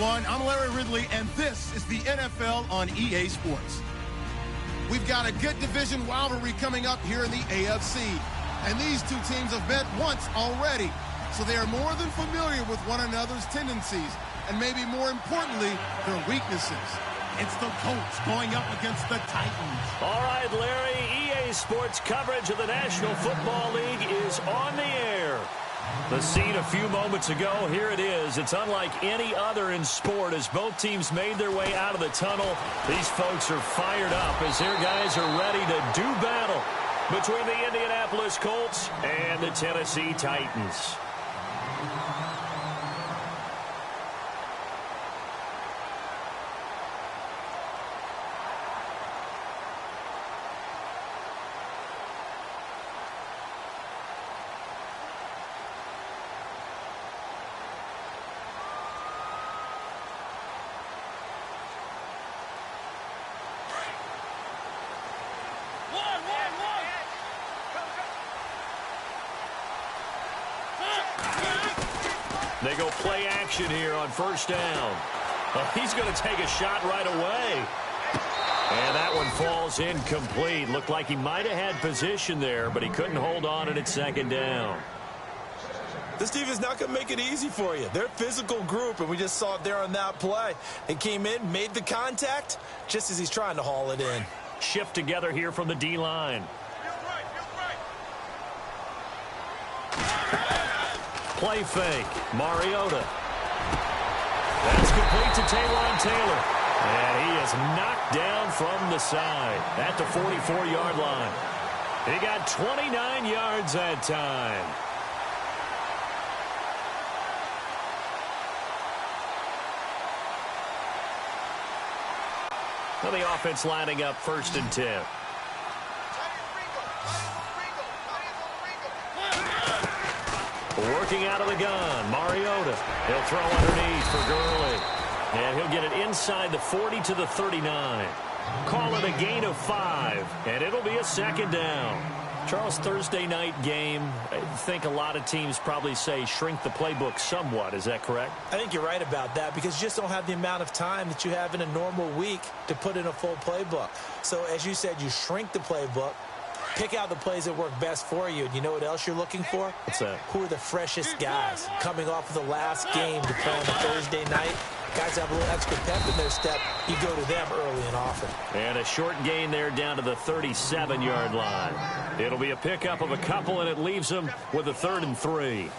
everyone. I'm Larry Ridley, and this is the NFL on EA Sports. We've got a good division rivalry coming up here in the AFC, and these two teams have met once already, so they are more than familiar with one another's tendencies, and maybe more importantly, their weaknesses. It's the Colts going up against the Titans. All right, Larry, EA Sports coverage of the National Football League is on the air. The scene a few moments ago, here it is. It's unlike any other in sport as both teams made their way out of the tunnel. These folks are fired up as their guys are ready to do battle between the Indianapolis Colts and the Tennessee Titans. They go play action here on first down. He's going to take a shot right away. And that one falls incomplete. Looked like he might have had position there, but he couldn't hold on at second down. This defense not going to make it easy for you. They're a physical group, and we just saw it there on that play. They came in, made the contact, just as he's trying to haul it in. Shift together here from the D-line. Play fake. Mariota. That's complete to Taywan Taylor. And he is knocked down from the side at the 44-yard line. He got 29 yards that time. Well, the offense lining up 1st and 10. Working out of the gun, Mariota. He'll throw underneath for Gurley. And he'll get it inside the 40 to the 39. Call it a gain of 5, and it'll be a 2nd down. Charles, Thursday night game, I think a lot of teams probably say shrink the playbook somewhat. Is that correct? I think you're right about that because you just don't have the amount of time that you have in a normal week to put in a full playbook. So, as you said, you shrink the playbook. Pick out the plays that work best for you. And you know what else you're looking for? What's that? Who are the freshest guys coming off of the last game to play on a Thursday night? Guys have a little extra pep in their step. You go to them early and often. And a short gain there down to the 37-yard line. It'll be a pickup of a couple, and it leaves them with a 3rd and 3.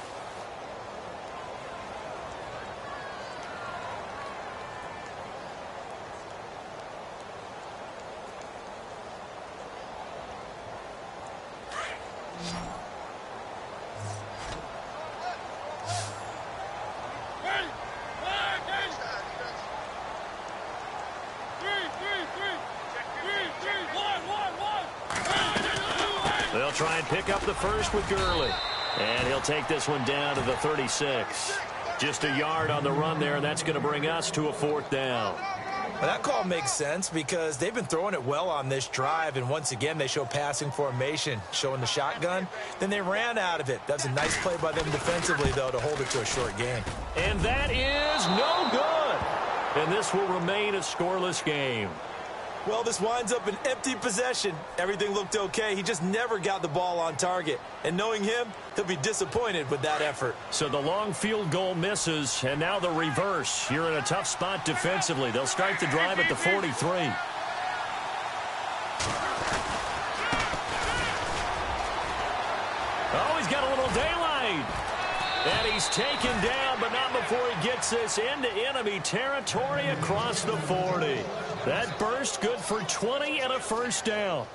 They'll try and pick up the first with Gurley. And he'll take this one down to the 36. Just a yard on the run there, and that's going to bring us to a 4th down. Well, that call makes sense because they've been throwing it well on this drive, and once again they show passing formation, showing the shotgun. Then they ran out of it. That was a nice play by them defensively, though, to hold it to a short gain. And that is no good. And this will remain a scoreless game. Well, this winds up an empty possession. Everything looked okay. He just never got the ball on target. And knowing him, he'll be disappointed with that effort. So the long field goal misses, and now the reverse. You're in a tough spot defensively. They'll start the drive at the 43. Oh, he's got a little daylight. And he's taken down, but not before he gets this into enemy territory across the 40. That burst good for 20 and a 1st down.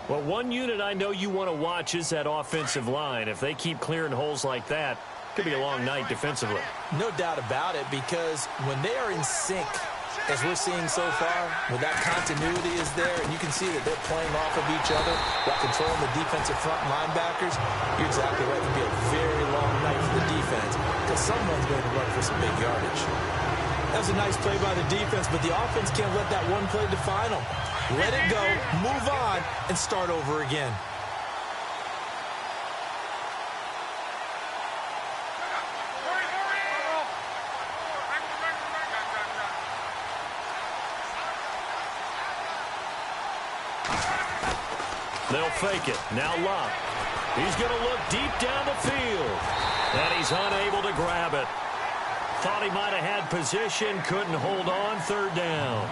Well, one unit I know you want to watch is that offensive line. If they keep clearing holes like that, it could be a long night defensively. No doubt about it, because when they are in sync, as we're seeing so far, when that continuity is there, and you can see that they're playing off of each other while controlling the defensive front linebackers, you're exactly right. It could be a very long night for the defense because someone's going to run for some big yardage. That was a nice play by the defense, but the offense can't let that one play define them. Let it go, move on, and start over again. They'll fake it. Now Love. He's going to look deep down the field. And he's unable to grab it. Thought he might have had position. Couldn't hold on. Third down.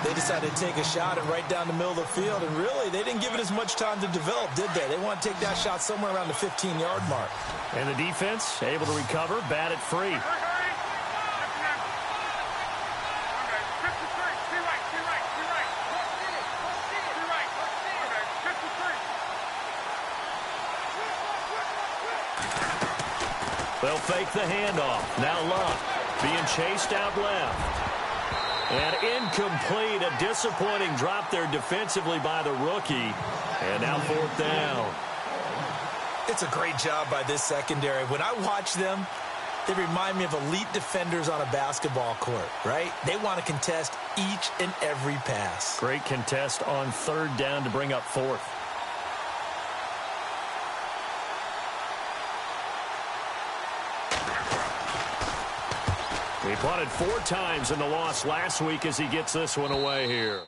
They decided to take a shot and right down the middle of the field. And really, they didn't give it as much time to develop, did they? They want to take that shot somewhere around the 15-yard mark. And the defense able to recover. Batted free. They'll fake the handoff. Now Love being chased out left. And incomplete. A disappointing drop there defensively by the rookie. And now fourth down. It's a great job by this secondary. When I watch them, they remind me of elite defenders on a basketball court, right? They want to contest each and every pass. Great contest on third down to bring up fourth. He punted 4 times in the loss last week as he gets this one away here.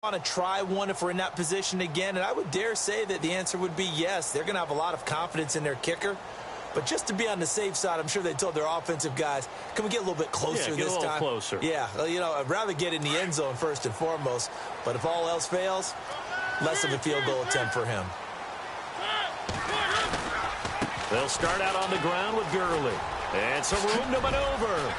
Want to try one if we're in that position again? And I would dare say that the answer would be yes. They're going to have a lot of confidence in their kicker. But just to be on the safe side, I'm sure they told their offensive guys, can we get a little bit closer this time? Yeah, get a little closer. Yeah, you know, I'd rather get in the end zone first and foremost. But if all else fails, less of a field goal attempt for him. They'll start out on the ground with Gurley. And some room to maneuver.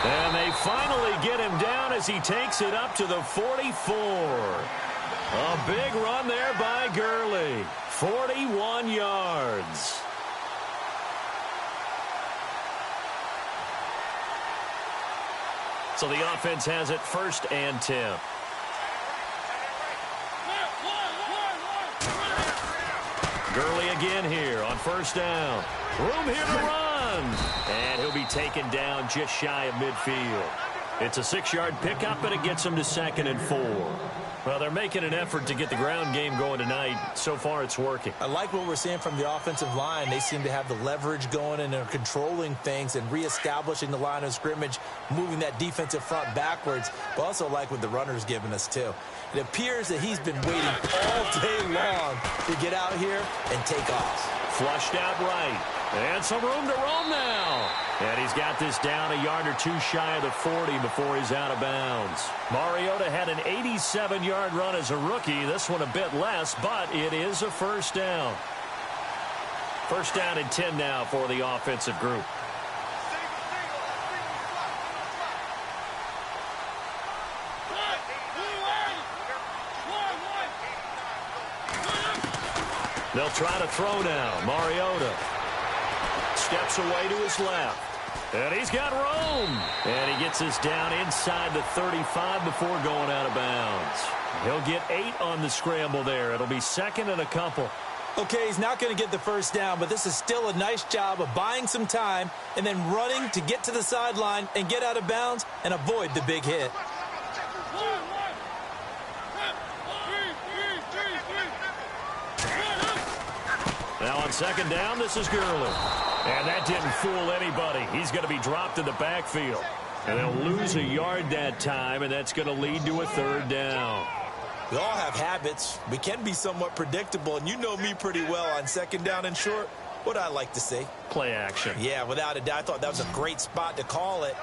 And they finally get him down as he takes it up to the 44. A big run there by Gurley. 41 yards. So the offense has it 1st and 10. Gurley again here on 1st down. Room here to run. And he'll be taken down just shy of midfield. It's a 6-yard pickup, and it gets him to 2nd and 4. Well, they're making an effort to get the ground game going tonight. So far, it's working. I like what we're seeing from the offensive line. They seem to have the leverage going, and they're controlling things and reestablishing the line of scrimmage, moving that defensive front backwards. But also like what the runner's giving us, too. It appears that he's been waiting all day long to get out here and take off. Flushed out right. And some room to roam now. And he's got this down a yard or 2 shy of the 40 before he's out of bounds. Mariota had an 87-yard run as a rookie. This one a bit less, but it is a 1st down. 1st down and 10 now for the offensive group. They'll try to throw now. Mariota steps away to his left. And he's got room. And he gets this down inside the 35 before going out of bounds. He'll get 8 on the scramble there. It'll be 2nd and a couple. Okay, he's not going to get the 1st down, but this is still a nice job of buying some time and then running to get to the sideline and get out of bounds and avoid the big hit. Now on 2nd down, this is Gurley. And that didn't fool anybody. He's going to be dropped in the backfield. And they'll lose a yard that time, and that's going to lead to a 3rd down. We all have habits. We can be somewhat predictable, and you know me pretty well on 2nd down and short. What I like to say? Play action. Yeah, without a doubt. I thought that was a great spot to call it.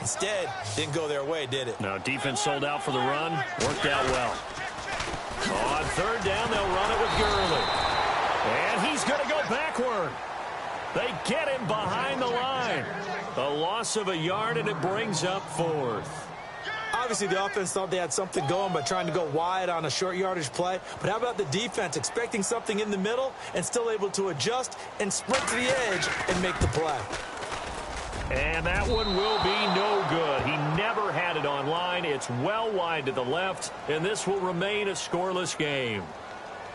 Instead, didn't go their way, did it? No, defense sold out for the run. Worked out well. On 3rd down, they'll run it with Gurley. And he's going to go backward. They get him behind the line. A loss of a yard, and it brings up 4th. Obviously, the offense thought they had something going by trying to go wide on a short yardage play. But how about the defense expecting something in the middle and still able to adjust and sprint to the edge and make the play? And that one will be no good. He never had it on line. It's well wide to the left, and this will remain a scoreless game.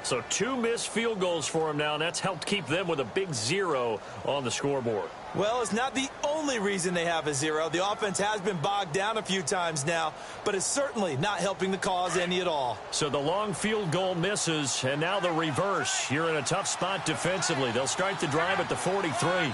So 2 missed field goals for him now, and that's helped keep them with a big 0 on the scoreboard. Well, it's not the only reason they have a 0. The offense has been bogged down a few times now, but it's certainly not helping the cause any at all. So the long field goal misses, and now the reverse. You're in a tough spot defensively. They'll start the drive at the 43.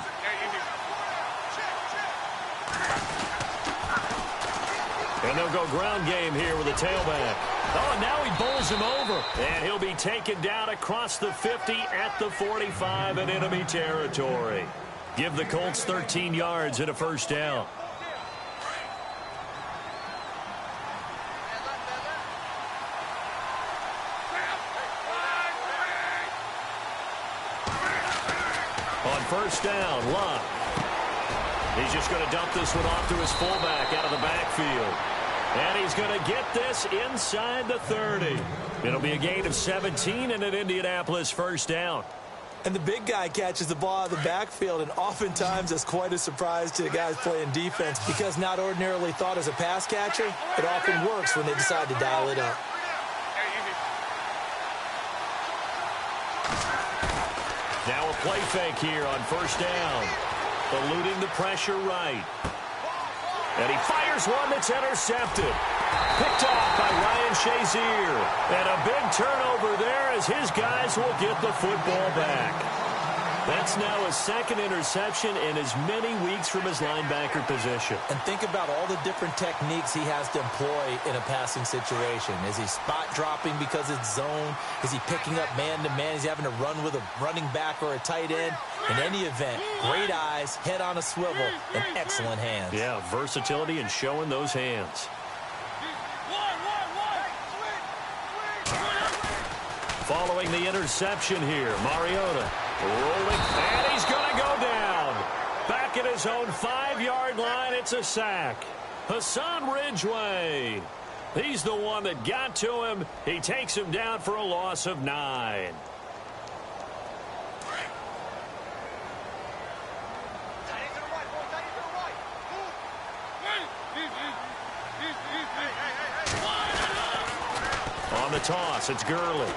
And they'll go ground game here with a tailback. Oh, and now he bowls him over. And he'll be taken down across the 50 at the 45 in enemy territory. Give the Colts 13 yards and a first down. On first down, Love. He's just going to dump this one off to his fullback out of the backfield. And he's going to get this inside the 30. It'll be a gain of 17 and an Indianapolis first down. And the big guy catches the ball out of the backfield, and oftentimes that's quite a surprise to the guys playing defense because not ordinarily thought as a pass catcher, it often works when they decide to dial it up. Now a play fake here on first down. Eluding the pressure right. And he fires one that's intercepted. Picked off by Ryan Shazier. And a big turnover there as his guys will get the football back. That's now his second interception in as many weeks from his linebacker position. And think about all the different techniques he has to employ in a passing situation. Is he spot dropping because it's zone? Is he picking up man-to-man? Is he having to run with a running back or a tight end? In any event, great eyes, head on a swivel, and excellent hands. Yeah, versatility and showing those hands. Following the interception here, Mariota rolling, and he's going to go down. Back at his own 5-yard line, it's a sack. Hassan Ridgeway. He's the one that got to him. He takes him down for a loss of 9. On the toss, it's Gurley.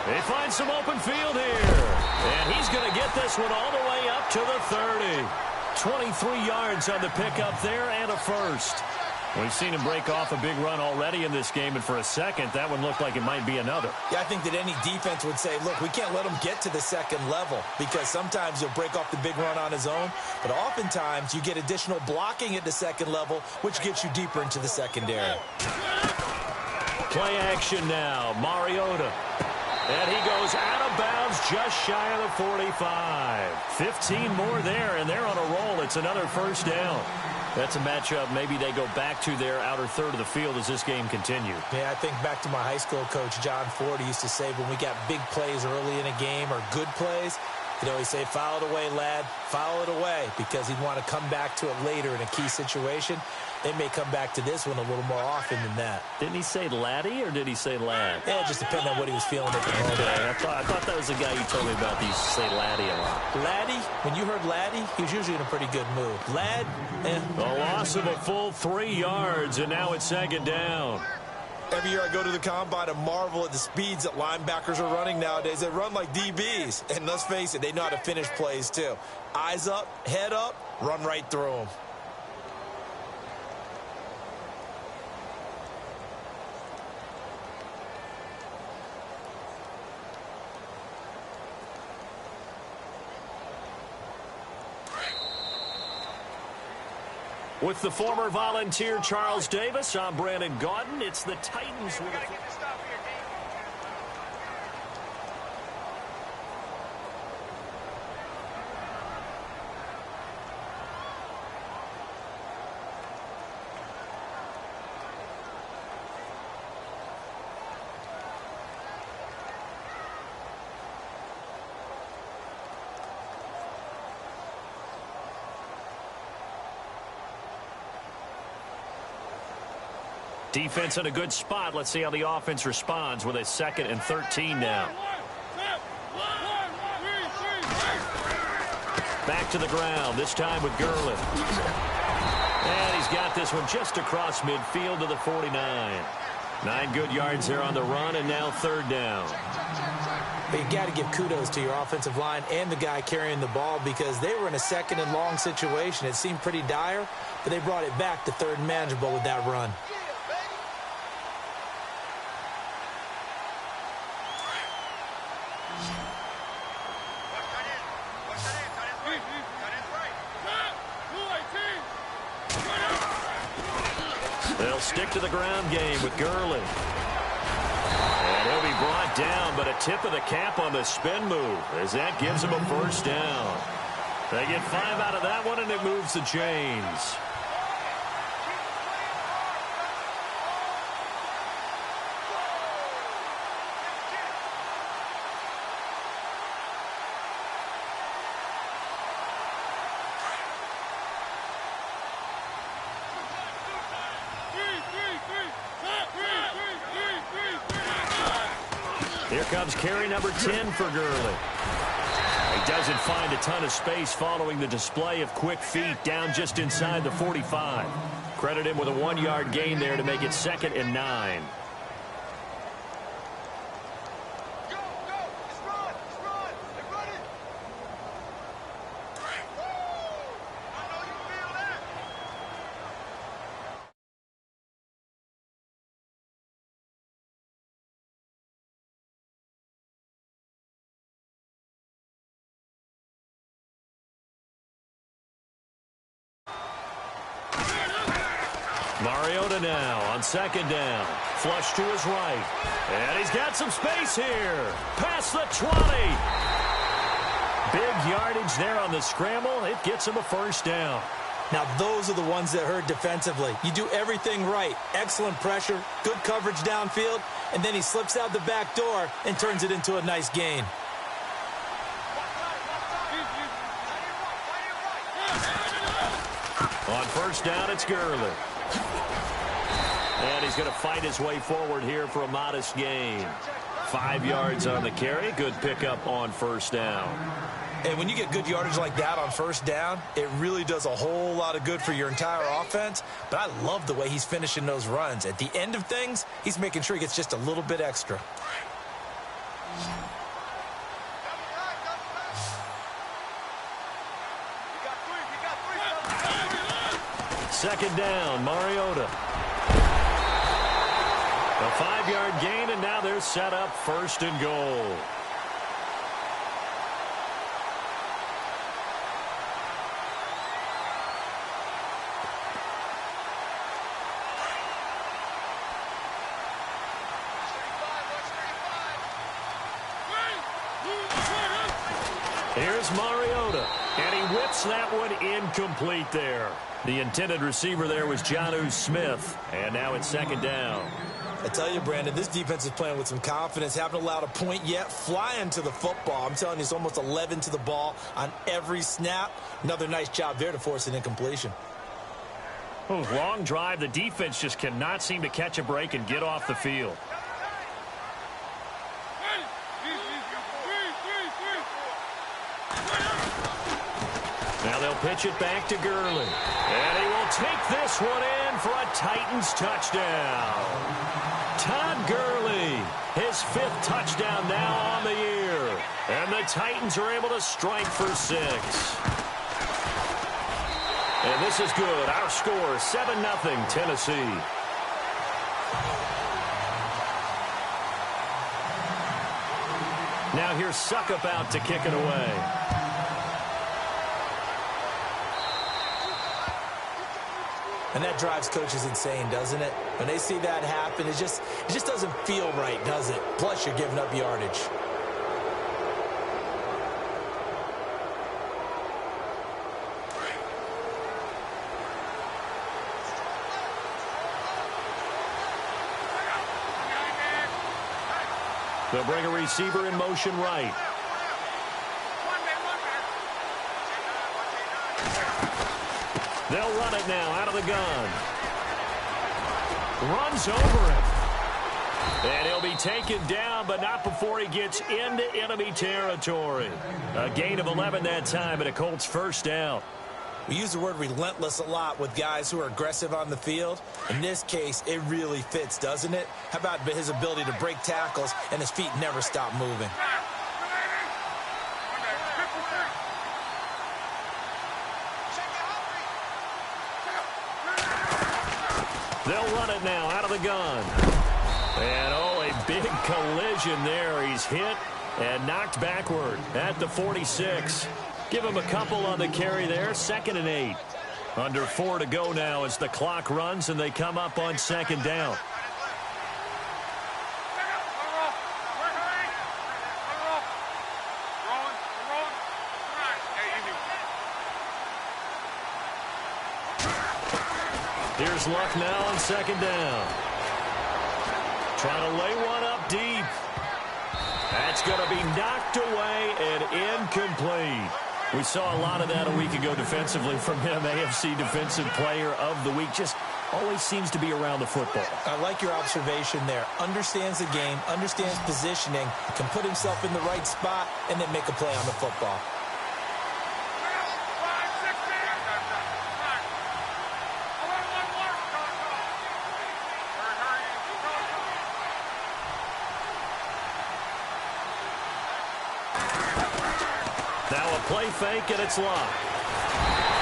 They find some open field here. And he's going to get this one all the way up to the 30. 23 yards on the pickup there and a first. We've seen him break off a big run already in this game, and for a second, that one looked like it might be another. Yeah, I think that any defense would say, look, we can't let him get to the second level because sometimes he'll break off the big run on his own, but oftentimes you get additional blocking at the second level, which gets you deeper into the secondary. Play action now, Mariota. And he goes out of bounds just shy of the 45. 15 more there, and they're on a roll. It's another first down. That's a matchup maybe they go back to their outer third of the field as this game continues. Yeah, I think back to my high school coach, John Ford. He used to say when we got big plays early in a game or good plays, he'd always say, foul it away, lad, foul it away, because he'd want to come back to it later in a key situation. They may come back to this one a little more often than that. Didn't he say laddie or did he say lad? Yeah, it just depended on what he was feeling at the moment. Okay, I thought that was the guy you told me about that used to say laddie a lot. Laddie, when you heard laddie, he was usually in a pretty good mood. Lad, A loss of a full 3 yards, and now it's second down. Every year I go to the combine and marvel at the speeds that linebackers are running nowadays. They run like DBs. And let's face it, they know how to finish plays too. Eyes up, head up, run right through them. With the former Volunteer Charles Davis, I'm Brandon Gaudin. It's the Titans with a... Defense in a good spot. Let's see how the offense responds with a 2nd and 13 now. Back to the ground, this time with Gurley. And he's got this one just across midfield to the 49. 9 good yards there on the run, and now 3rd down. But you got to give kudos to your offensive line and the guy carrying the ball because they were in a 2nd and long situation. It seemed pretty dire, but they brought it back to 3rd and manageable with that run. They'll stick to the ground game with Gurley. And he'll be brought down, but a tip of the cap on the spin move as that gives him a 1st down. They get 5 out of that one, and it moves the chains. Here comes carry number 10 for Gurley. He doesn't find a ton of space following the display of quick feet down just inside the 45. Credit him with a 1-yard gain there to make it 2nd and 9. Mariota now on 2nd down. Flush to his right. And he's got some space here. Past the 20. Big yardage there on the scramble. It gets him a 1st down. Now, those are the ones that hurt defensively. You do everything right. Excellent pressure, good coverage downfield, and then he slips out the back door and turns it into a nice gain. On 1st down, it's Gurley. And he's going to fight his way forward here for a modest gain. 5 yards on the carry. Good pickup on 1st down. And when you get good yardage like that on 1st down, it really does a whole lot of good for your entire offense. But I love the way he's finishing those runs. At the end of things, he's making sure he gets just a little bit extra. Second down, Mariota. A 5-yard gain, and now they're set up 1st and goal. Here's Mariota, and he whips that one incomplete there. The intended receiver there was Jonnu Smith, and now it's 2nd down. I tell you, Brandon, this defense is playing with some confidence. Haven't allowed a point yet. Flying to the football. I'm telling you, it's almost 11 to the ball on every snap. Another nice job there to force an incompletion. Oh, long drive. The defense just cannot seem to catch a break and get off the field. Now they'll pitch it back to Gurley. And he will take this one in for a Titans touchdown. Todd Gurley, his 5th touchdown now on the year. And the Titans are able to strike for 6. And this is good. Our score, 7-0 Tennessee. Now here's Suckup out to kick it away. And that drives coaches insane, doesn't it? When they see that happen, it just doesn't feel right, does it? Plus, you're giving up yardage. They'll bring a receiver in motion right. They'll run it now out of the gun. Runs over him. And he'll be taken down, but not before he gets into enemy territory. A gain of 11 that time, and a Colts 1st down. We use the word relentless a lot with guys who are aggressive on the field. In this case, it really fits, doesn't it? How about his ability to break tackles and his feet never stop moving? They'll run it now out of the gun. And, oh, a big collision there. He's hit and knocked backward at the 46. Give him a couple on the carry there. 2nd and 8. Under 4 to go now as the clock runs and they come up on 2nd down. Here's Luck now on 2nd down. Trying to lay one up deep. That's going to be knocked away and incomplete. We saw a lot of that a week ago defensively from him. AFC Defensive Player of the Week. Just always seems to be around the football. I like your observation there. Understands the game, understands positioning, can put himself in the right spot, and then make a play on the football. Now a play fake, and it's Luck.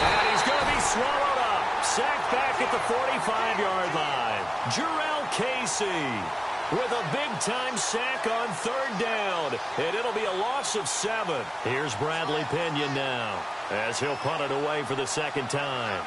And he's going to be swallowed up. Sacked back at the 45-yard line. Jarrell Casey with a big-time sack on 3rd down. And it'll be a loss of 7. Here's Bradley Pinion now as he'll punt it away for the 2nd time.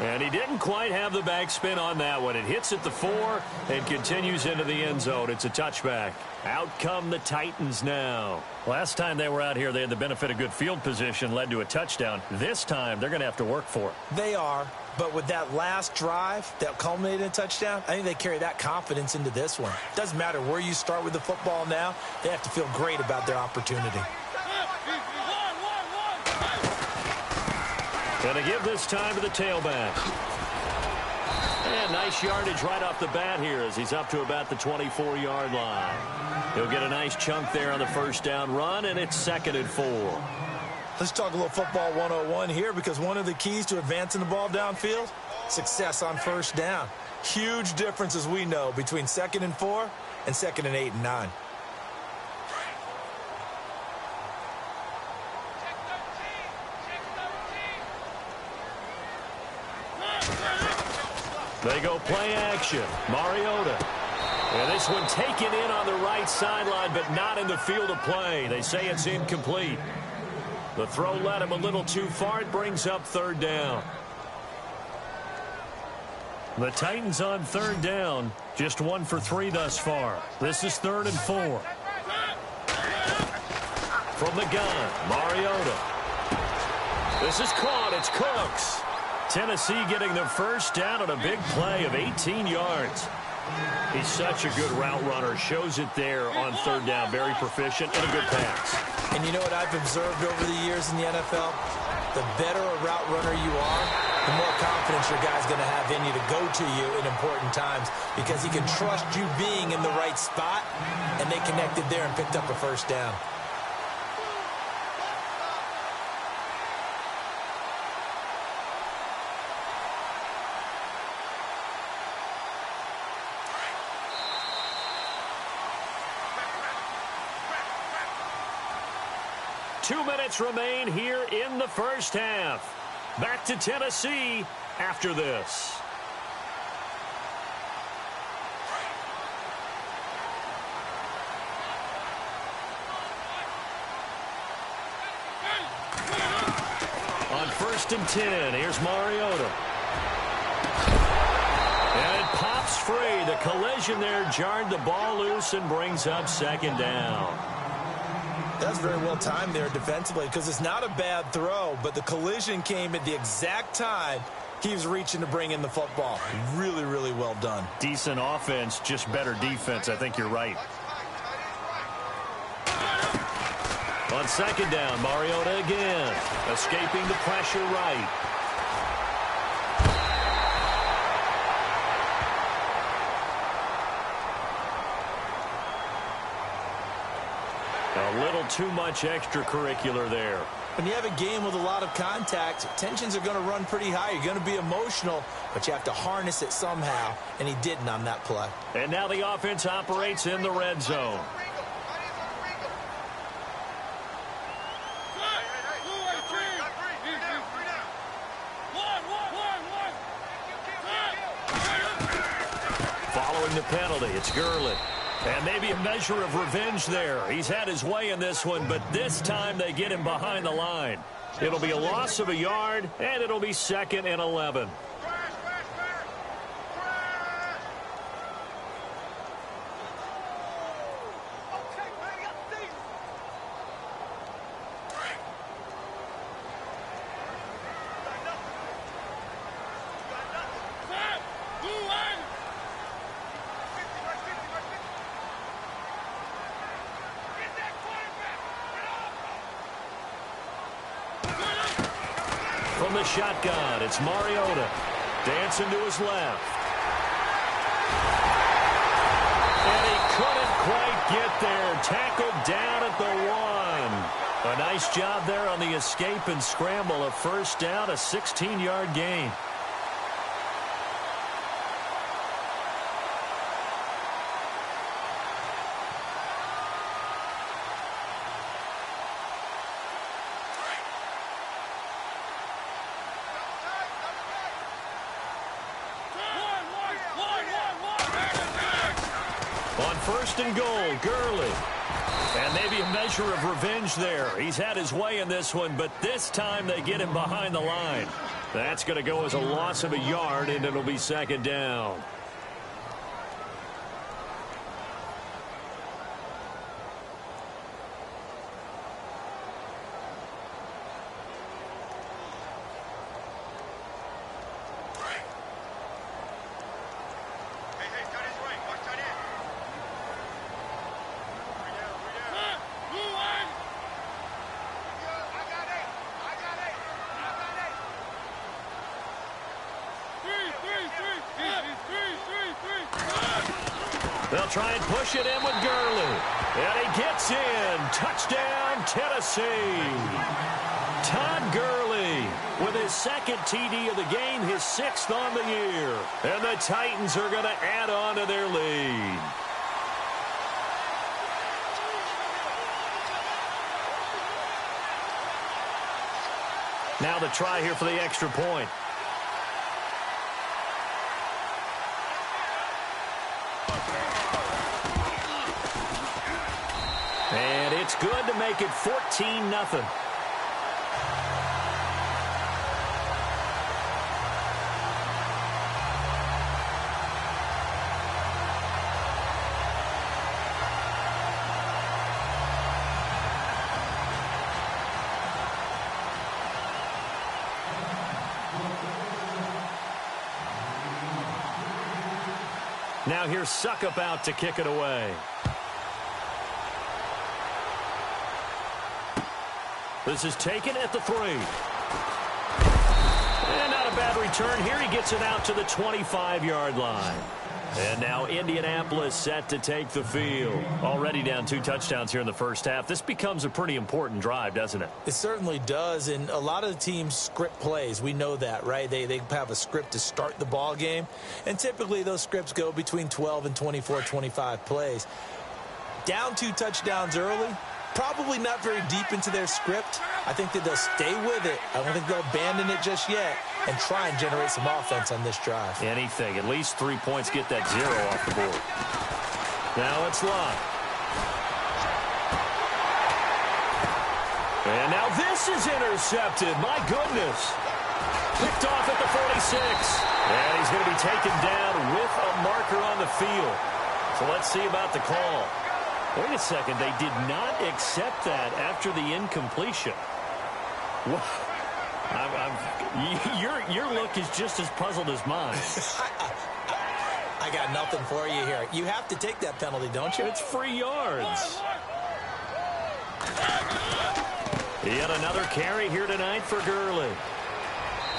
And he didn't quite have the backspin on that one. It hits at the 4 and continues into the end zone. It's a touchback. Out come the Titans now. Last time they were out here, they had the benefit of good field position, led to a touchdown. This time, they're going to have to work for it. They are, but with that last drive that culminated in a touchdown, I think they carry that confidence into this one. Doesn't matter where you start with the football now, they have to feel great about their opportunity. Going to give this time to the tailback. And nice yardage right off the bat here as he's up to about the 24-yard line. He'll get a nice chunk there on the 1st down run, and it's 2nd and 4. Let's talk a little football 101 here, because one of the keys to advancing the ball downfield, success on 1st down. Huge difference, as we know, between 2nd and 4 and 2nd and 8 and 9. They go play action. Mariota. And this one taken in on the right sideline, but not in the field of play. They say it's incomplete. The throw led him a little too far. It brings up 3rd down. The Titans on 3rd down. Just 1 for 3 thus far. This is 3rd and 4. From the gun, Mariota. This is caught. It's Cooks. Tennessee getting their 1st down on a big play of 18 yards. He's such a good route runner. Shows it there on 3rd down. Very proficient and a good pass. And you know what I've observed over the years in the NFL? The better a route runner you are, the more confidence your guy's going to have in you to go to you in important times, because he can trust you being in the right spot, and they connected there and picked up a 1st down. Two minutes remain here in the 1st half. Back to Tennessee after this. On 1st and 10, here's Mariota. And it pops free. The collision there jarred the ball loose and brings up 2nd down. That's very well timed there defensively, because it's not a bad throw, but the collision came at the exact time he was reaching to bring in the football. Really, really well done. Decent offense, just better defense. I think you're right. On 2nd down, Mariota again, escaping the pressure right. A little too much extracurricular there. When you have a game with a lot of contact, tensions are going to run pretty high. You're going to be emotional, but you have to harness it somehow, and he didn't on that play. And now the offense operates in the red zone. Following the penalty, it's Gurley. And maybe a measure of revenge there. He's had his way in this one, but this time they get him behind the line. It'll be a loss of a yard, and it'll be 2nd and 11. From the shotgun, it's Mariota. Dancing to his left. And he couldn't quite get there. Tackled down at the 1. A nice job there on the escape and scramble. A first down, a 16-yard gain. On 1st and goal, Gurley. And maybe a measure of revenge there. He's had his way in this one, but this time they get him behind the line. That's going to go as a loss of a yard, and it'll be 2nd down. They'll try and push it in with Gurley. And he gets in. Touchdown, Tennessee. Todd Gurley with his 2nd TD of the game, his 6th on the year. And the Titans are going to add on to their lead. Now the try here for the extra point. And it's good to make it 14-0. Now here's Suckup out to kick it away. This is taken at the 3. And not a bad return here. He gets it out to the 25-yard line. And now Indianapolis set to take the field. Already down 2 touchdowns here in the first half. This becomes a pretty important drive, doesn't it? It certainly does, and a lot of the teams script plays. We know that, right? They have a script to start the ball game, and typically those scripts go between 12 and 24, 25 plays. Down 2 touchdowns early, probably not very deep into their script. I think that they'll stay with it. I don't think they'll abandon it just yet and try and generate some offense on this drive. Anything. At least 3 points, get that 0 off the board. Now it's Lott. And now this is intercepted. My goodness. Picked off at the 46. And he's going to be taken down with a marker on the field. So let's see about the call. Wait a second. They did not accept that after the incompletion. Your look is just as puzzled as mine. I got nothing for you here. You have to take that penalty, don't you? It's free yards. Yet another carry here tonight for Gurley.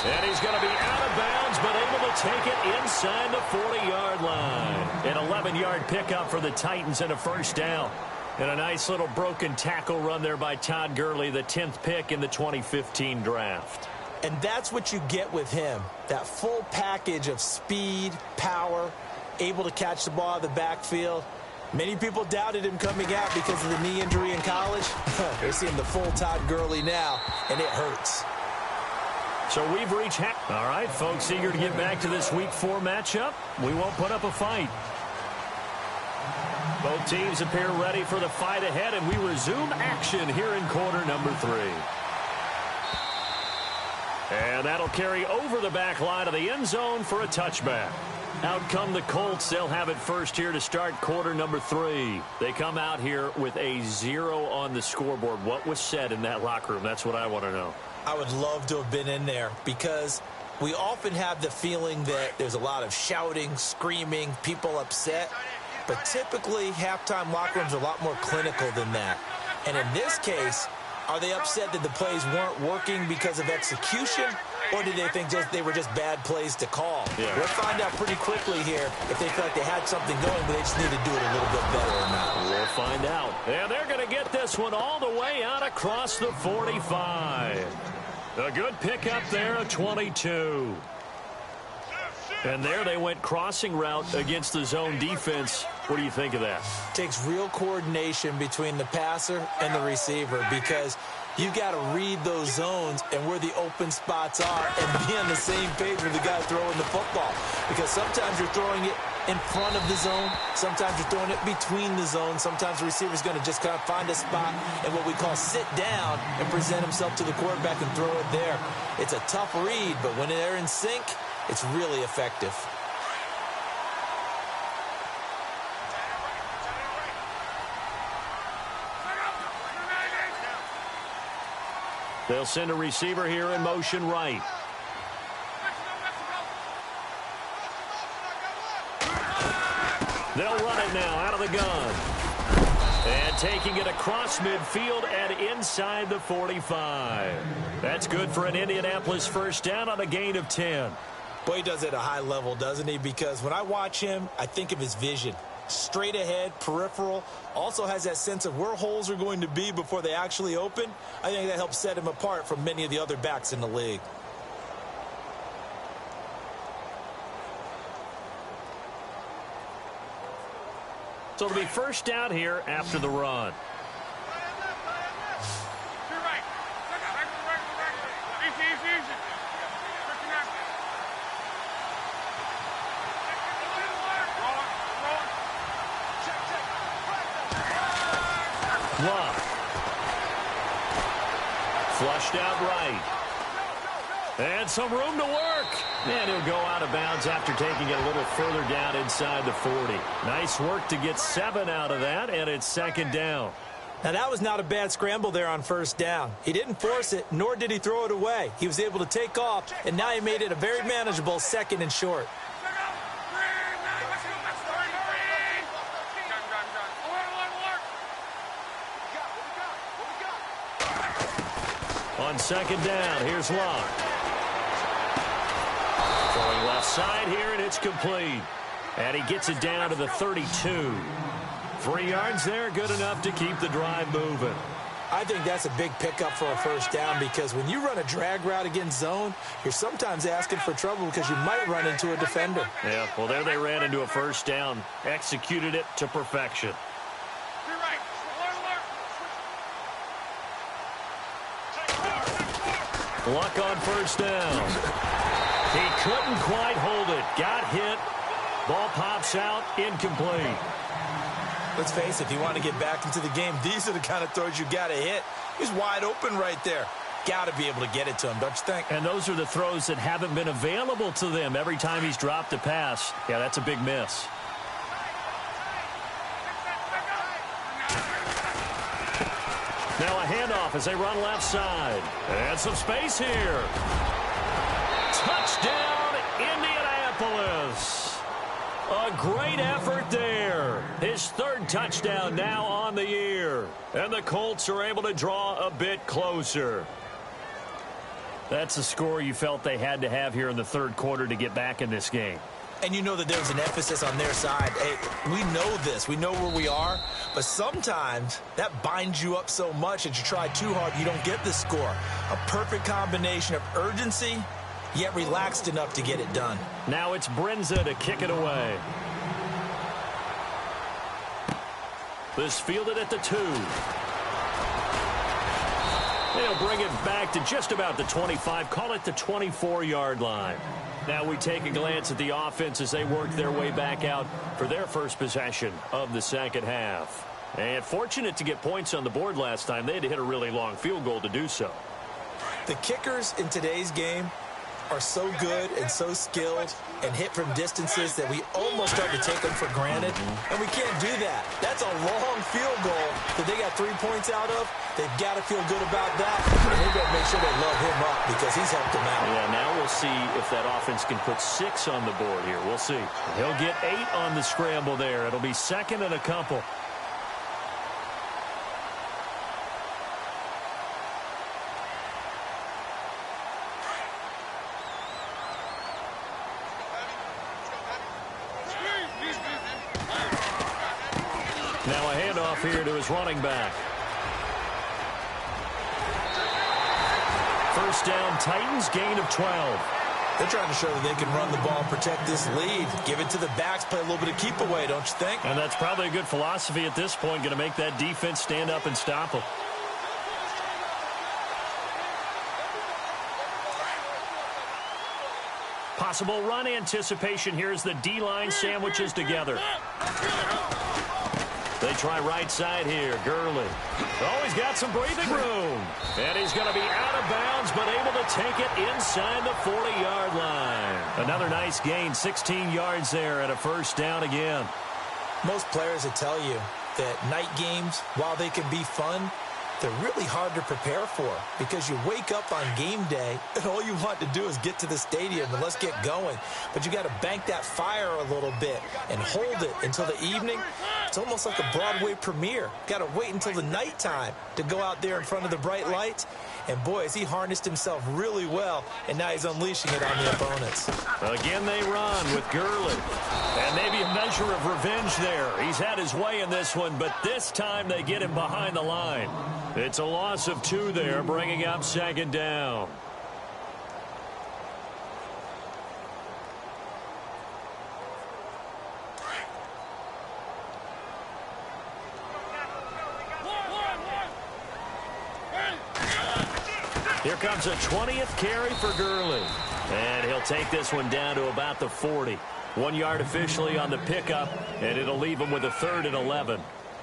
And he's going to be out of bounds, but able to take it inside the 40-yard line. An 11-yard pickup for the Titans and a first down. And a nice little broken tackle run there by Todd Gurley, the 10th pick in the 2015 draft. And that's what you get with him, that full package of speed, power, able to catch the ball out of the backfield. Many people doubted him coming out because of the knee injury in college. They're seeing the full Todd Gurley now, and it hurts. So we've reached half. All right, folks, eager to get back to this Week 4 matchup. We won't put up a fight. Both teams appear ready for the fight ahead, and we resume action here in quarter number 3. And that'll carry over the back line of the end zone for a touchback. Out come the Colts. They'll have it first here to start quarter number 3. They come out here with a 0 on the scoreboard. What was said in that locker room? That's what I want to know. I would love to have been in there because we often have the feeling that there's a lot of shouting, screaming, people upset. But typically, halftime locker rooms are a lot more clinical than that. And in this case, are they upset that the plays weren't working because of execution, or do they think they were just bad plays to call? Yeah. We'll find out pretty quickly here if they feel like they had something going, but they just need to do it a little bit better or not. We'll find out. And they're going to get this one all the way out across the 45. A good pickup there, a 22. And there they went crossing route against the zone defense. What do you think of that? Takes real coordination between the passer and the receiver because you've got to read those zones and where the open spots are and be on the same page with the guy throwing the football. Because sometimes you're throwing it in front of the zone. Sometimes you're throwing it between the zones. Sometimes the receiver's going to just kind of find a spot and what we call sit down and present himself to the quarterback and throw it there. It's a tough read, but when they're in sync, it's really effective. They'll send a receiver here in motion right. They'll run it now out of the gun. And taking it across midfield and inside the 45. That's good for an Indianapolis first down on a gain of 10. Boy, he does it at a high level, doesn't he? Because when I watch him, I think of his vision. Straight ahead, peripheral, also has that sense of where holes are going to be before they actually open. I think that helps set him apart from many of the other backs in the league. So it'll be first down here after the run. Flushed out right. And some room to work. And he'll go out of bounds after taking it a little further down inside the 40. Nice work to get 7 out of that, and it's second down. Now, that was not a bad scramble there on first down. He didn't force it, nor did he throw it away. He was able to take off, and now he made it a very manageable second and short. On second down, here's Locke. Throwing left side here, and it's complete. And he gets it down to the 32. 3 yards there, good enough to keep the drive moving. I think that's a big pickup for a first down because when you run a drag route against zone, you're sometimes asking for trouble because you might run into a defender. Yeah, well, there they ran into a first down. Executed it to perfection. Luck on first down. He couldn't quite hold it. Got hit. Ball pops out. Incomplete. Let's face it, if you want to get back into the game, these are the kind of throws you got to hit. He's wide open right there. Got to be able to get it to him, don't you think? And those are the throws that haven't been available to them every time he's dropped a pass. Yeah, that's a big miss. Now a handoff as they run left side. And some space here. Touchdown, Indianapolis. A great effort there. His 3rd touchdown now on the year. And the Colts are able to draw a bit closer. That's a score you felt they had to have here in the 3rd quarter to get back in this game. And you know that there's an emphasis on their side. Hey, we know this. We know where we are. But sometimes that binds you up so much that you try too hard, you don't get the score. A perfect combination of urgency, yet relaxed enough to get it done. Now it's Brinza to kick it away. This fielded at the 2. They'll bring it back to just about the 25, call it the 24-yard line. Now we take a glance at the offense as they work their way back out for their first possession of the second half. And fortunate to get points on the board last time. They had to hit a really long field goal to do so. The kickers in today's game are so good and so skilled and hit from distances that we almost start to take them for granted, and we can't do that. That's a long field goal that they got 3 points out of. They've got to feel good about that, and they've got to make sure they load him up because he's helped them out. Yeah, now we'll see if that offense can put 6 on the board here. We'll see. He'll get 8 on the scramble there. It'll be second and a couple. Now a handoff here to his running back. First down, Titans, gain of 12. They're trying to show that they can run the ball and protect this lead. Give it to the backs, play a little bit of keep away, don't you think? And that's probably a good philosophy at this point, going to make that defense stand up and stop them. Possible run anticipation. Here's the D-line sandwiches together. They try right side here. Gurley. Oh, he's got some breathing room. And he's going to be out of bounds, but able to take it inside the 40-yard line. Another nice gain, 16 yards there and a first down again. Most players will tell you that night games, while they can be fun, they're really hard to prepare for because you wake up on game day and all you want to do is get to the stadium and let's get going. But you got to bank that fire a little bit and hold it until the evening. It's almost like a Broadway premiere. Got to wait until the nighttime to go out there in front of the bright lights. And boy, has he harnessed himself really well, and now he's unleashing it on the opponents. Again, they run with Gurley. And maybe a measure of revenge there. He's had his way in this one, but this time they get him behind the line. It's a loss of 2 there, bringing up second down. Here comes a 20th carry for Gurley. And he'll take this one down to about the 40. 1 yard officially on the pickup, and it'll leave him with a 3rd and 11.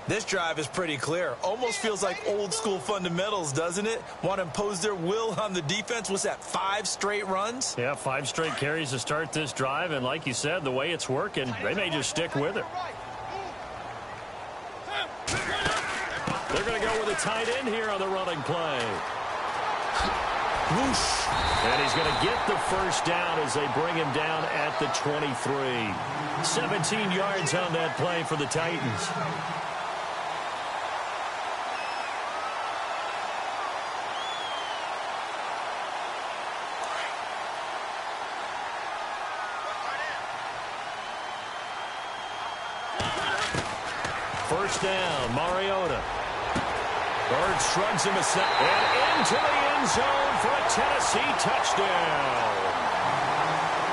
This drive is pretty clear. Almost feels like old school fundamentals, doesn't it? Want to impose their will on the defense. What's that, 5 straight runs? Yeah, 5 straight carries to start this drive, and like you said, the way it's working, they may just stick with it. They're going to go with a tight end here on the running play. Whoosh. And he's going to get the first down as they bring him down at the 23. 17 yards on that play for the Titans. First down, Mariota. Bird shrugs him aside and into the end zone for a Tennessee touchdown.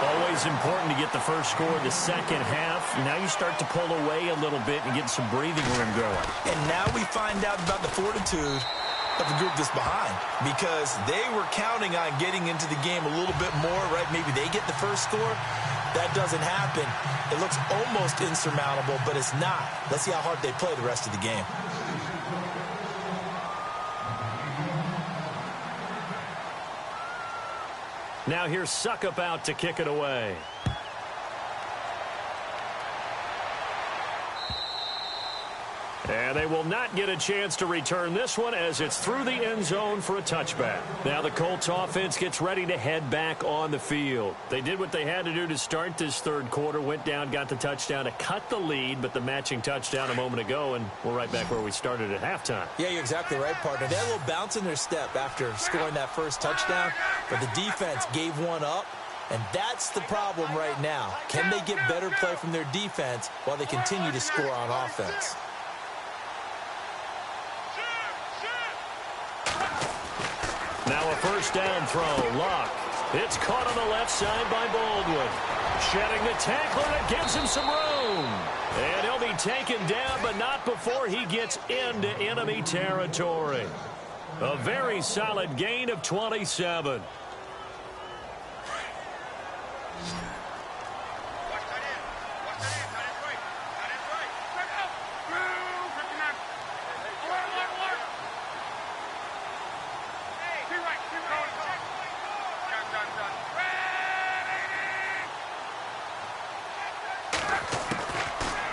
Always important to get the first score of the second half. Now you start to pull away a little bit and get some breathing room going. And now we find out about the fortitude of the group that's behind, because they were counting on getting into the game a little bit more, right? Maybe they get the first score. That doesn't happen. It looks almost insurmountable, but it's not. Let's see how hard they play the rest of the game. Now here's Suckup out to kick it away. And they will not get a chance to return this one as it's through the end zone for a touchback. Now the Colts offense gets ready to head back on the field. They did what they had to do to start this third quarter, went down, got the touchdown to cut the lead, but the matching touchdown a moment ago, and we're right back where we started at halftime. Yeah, you're exactly right, partner. They had a little bounce in their step after scoring that first touchdown, but the defense gave one up And that's the problem right now. Can they get better play from their defense while they continue to score on offense? Now a first down throw. Luck. It's caught on the left side by Baldwin. Shedding the tackler that gives him some room. And he'll be taken down, but not before he gets into enemy territory. A very solid gain of 27.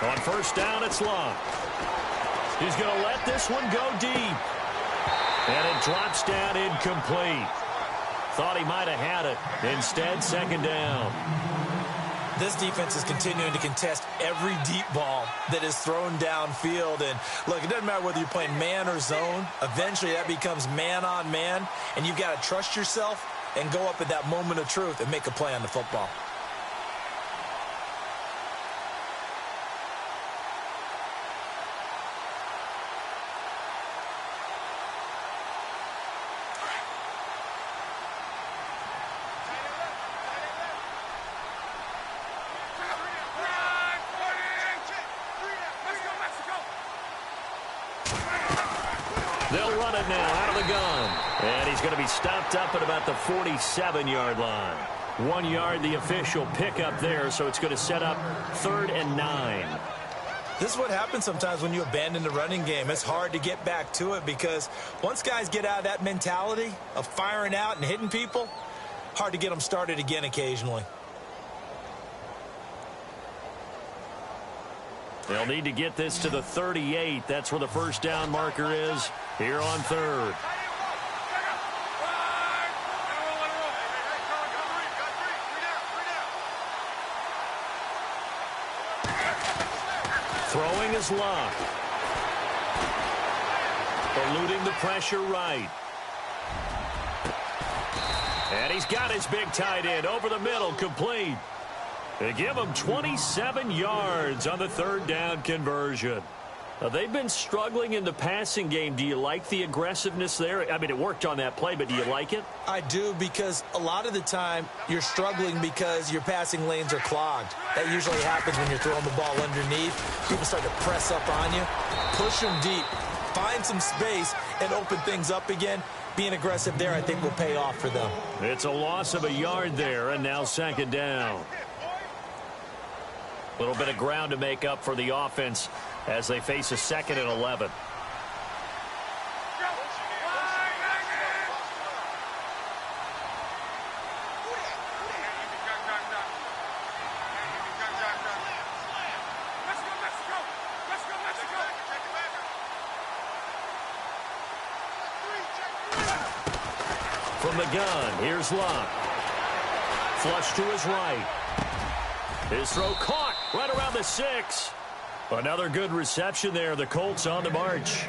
On first down, it's Luck. He's going to let this one go deep. And it drops down incomplete. Thought he might have had it. Instead, second down. This defense is continuing to contest every deep ball that is thrown downfield. And, look, it doesn't matter whether you're playing man or zone. Eventually, that becomes man on man. And you've got to trust yourself and go up at that moment of truth and make a play on the football. They'll run it now out of the gun. And he's going to be stopped up at about the 47-yard line. 1 yard, the official pickup there, so it's going to set up 3rd and 9. This is what happens sometimes when you abandon the running game. It's hard to get back to it because once guys get out of that mentality of firing out and hitting people, hard to get them started again occasionally. They'll need to get this to the 38. That's where the first down marker is here on 3rd. Throwing is Luck. Eluding the pressure right. And he's got his big tight end over the middle, complete. They give him 27 yards on the 3rd down conversion. They've been struggling in the passing game. Do you like the aggressiveness there? I mean, it worked on that play, but do you like it? I do, because a lot of the time you're struggling because your passing lanes are clogged. That usually happens when you're throwing the ball underneath. People start to press up on you. Push them deep. Find some space and open things up again. Being aggressive there, I think, will pay off for them. It's a loss of a yard there, and now 2nd down. A little bit of ground to make up for the offense as they face a 2nd and 11. From the gun, here's Luck. Flush to his right. His throw caught right around the 6. Another good reception there. The Colts on the march.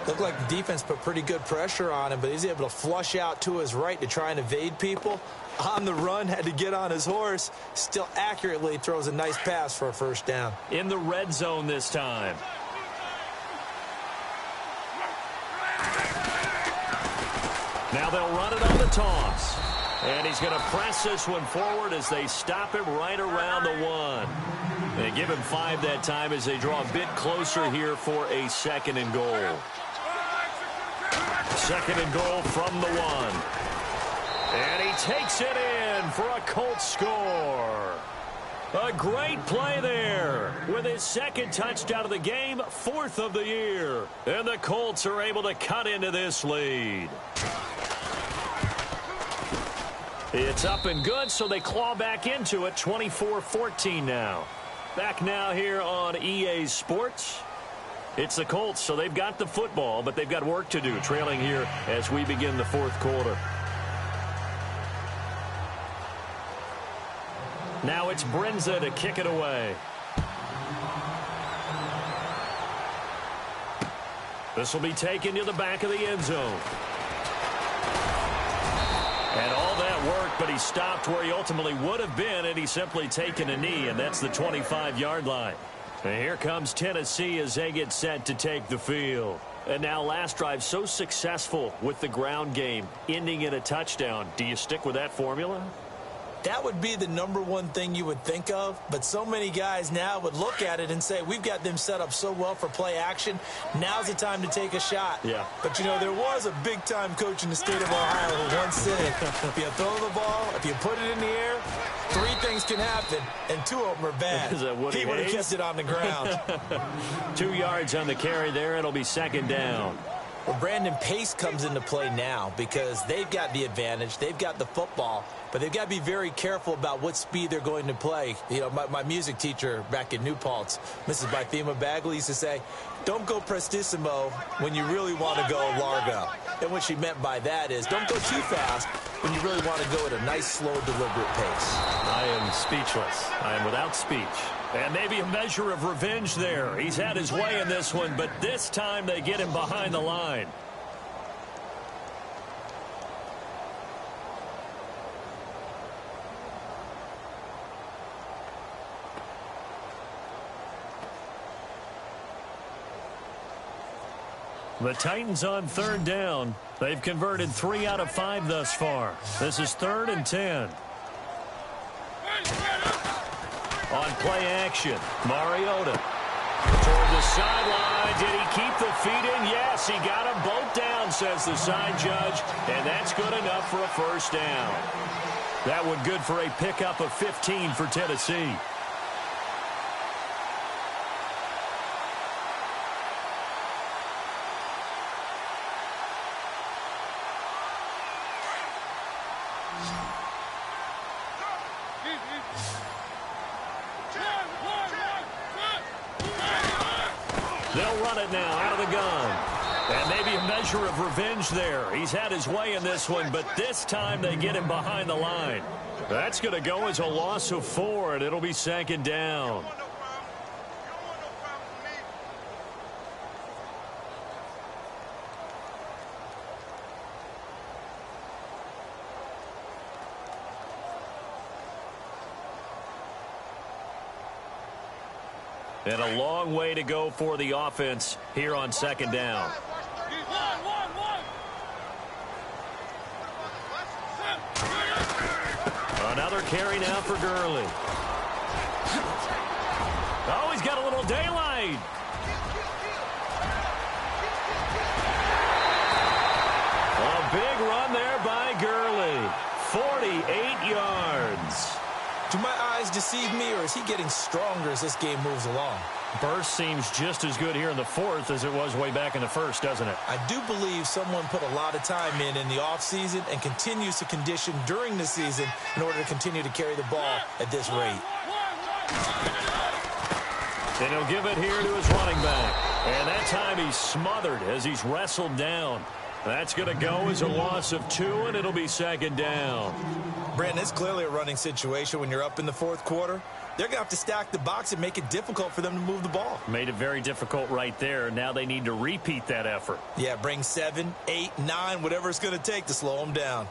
Looked like the defense put pretty good pressure on him, but he's able to flush out to his right to try and evade people. On the run, had to get on his horse. Still accurately throws a nice pass for a first down. In the red zone this time. Now they'll run it on the toss. And he's going to press this one forward as they stop him right around the 1. They give him 5 that time as they draw a bit closer here for a 2nd and goal. 2nd and goal from the 1. And he takes it in for a Colts score. A great play there with his 2nd touchdown of the game, 4th of the year. And the Colts are able to cut into this lead. It's up and good, so they claw back into it, 24-14 now. Back now here on EA Sports. It's the Colts, so they've got the football, but they've got work to do, trailing here as we begin the 4th quarter. Now it's Brinza to kick it away. This will be taken to the back of the end zone. And all that work, but he stopped where he ultimately would have been, and he's simply taken a knee, and that's the 25-yard line. And here comes Tennessee as they get set to take the field. And now last drive so successful with the ground game, ending in a touchdown. Do you stick with that formula? That would be the number one thing you would think of, but so many guys now would look at it and say, we've got them set up so well for play action. Now's the time to take a shot. Yeah. But, you know, there was a big-time coach in the state of Ohio who once said, if you throw the ball, if you put it in the air, 3 things can happen, and 2 of them are bad. He would have kept it on the ground. 2 yards on the carry there. It'll be second down. Well, Brandon, pace comes into play now because they've got the advantage. They've got the football, but they've got to be very careful about what speed they're going to play. You know, my music teacher back in New Paltz, Mrs. Bythema Bagley, used to say, don't go prestissimo when you really want to go largo. And what she meant by that is don't go too fast when you really want to go at a nice, slow, deliberate pace. I am speechless. I am without speech. And maybe a measure of revenge there. He's had his way in this one, but this time they get him behind the line. The Titans on third down. They've converted 3 out of 5 thus far. This is 3rd and 10. On play action, Mariota toward the sideline. Did he keep the feet in? Yes, he got them both down, says the side judge, and that's good enough for a first down. That one good for a pickup of 15 for Tennessee. They'll run it now out of the gun. And maybe a measure of revenge there. He's had his way in this one, but this time they get him behind the line. That's going to go as a loss of 4, and it'll be second down. And a long way to go for the offense here on second down. Another carry now for Gurley. Oh, he's got a little daylight. A big run there by Gurley. 48 yards. Do my eyes deceive me, or is he getting stronger as this game moves along? Burst seems just as good here in the 4th as it was way back in the 1st, doesn't it? I do believe someone put a lot of time in the offseason and continues to condition during the season in order to continue to carry the ball at this rate. And he'll give it here to his running back. And that time he's smothered as he's wrestled down. That's going to go as a loss of 2, and it'll be second down. Brandon, it's clearly a running situation when you're up in the 4th quarter. They're going to have to stack the box and make it difficult for them to move the ball. Made it very difficult right there. Now they need to repeat that effort. Yeah, bring 7, 8, 9, whatever it's going to take to slow them down.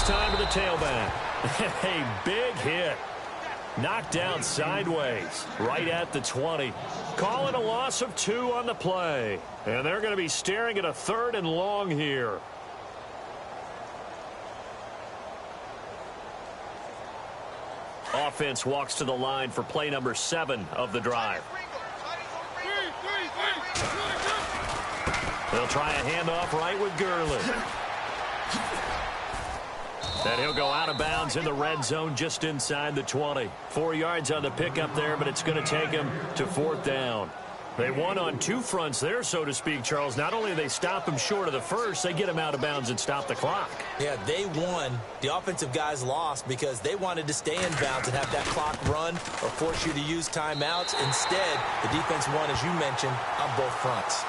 Time to the tailback. A big hit. Knocked down sideways. Right at the 20. Call it a loss of 2 on the play. And they're going to be staring at a 3rd and long here. Offense walks to the line for play number 7 of the drive. They'll try a handoff right with Gurley. And he'll go out of bounds in the red zone just inside the 20. 4 yards on the pickup there, but it's going to take him to 4th down. They won on two fronts there, so to speak, Charles. Not only do they stop him short of the first, they get him out of bounds and stop the clock. Yeah, they won. The offensive guys lost because they wanted to stay in bounds and have that clock run or force you to use timeouts. Instead, the defense won, as you mentioned, on both fronts.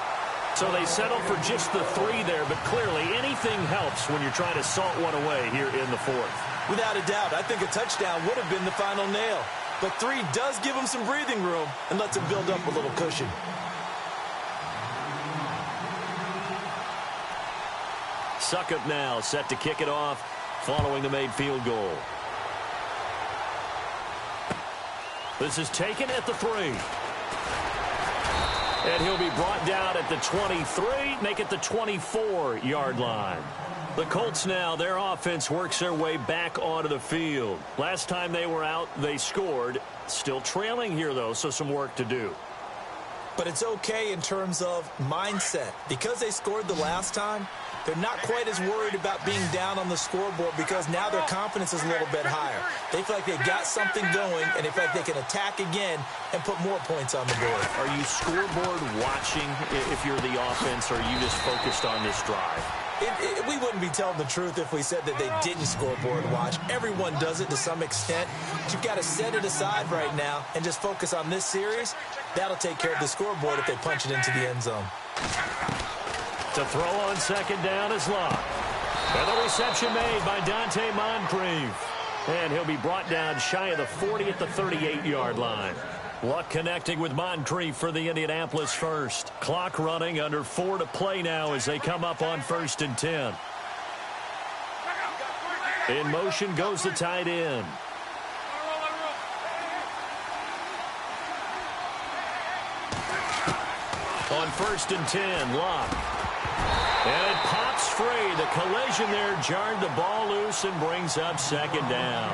So they settled for just the 3 there, but clearly anything helps when you're trying to salt one away here in the 4th. Without a doubt, I think a touchdown would have been the final nail. But 3 does give them some breathing room and lets them build up a little cushion. Suckup now set to kick it off following the made field goal. This is taken at the 3. And he'll be brought down at the 23, make it the 24-yard line. The Colts now, their offense works their way back onto the field. Last time they were out, they scored. Still trailing here, though, so some work to do. But it's okay in terms of mindset. Because they scored the last time, they're not quite as worried about being down on the scoreboard because now their confidence is a little bit higher. They feel like they've got something going, and they feel like they can attack again and put more points on the board. Are you scoreboard watching if you're the offense, or are you just focused on this drive? We wouldn't be telling the truth if we said that they didn't scoreboard watch. Everyone does it to some extent. But you've got to set it aside right now and just focus on this series. That'll take care of the scoreboard if they punch it into the end zone. To throw on second down is Locke. And the reception made by Dante Moncrief. And he'll be brought down shy of the 40 at the 38-yard line. Luck connecting with Moncrief for the Indianapolis first. Clock running, under 4 to play now as they come up on 1st and 10. In motion goes the tight end. On 1st and 10, Luck. And it pops free. The collision there jarred the ball loose and brings up second down.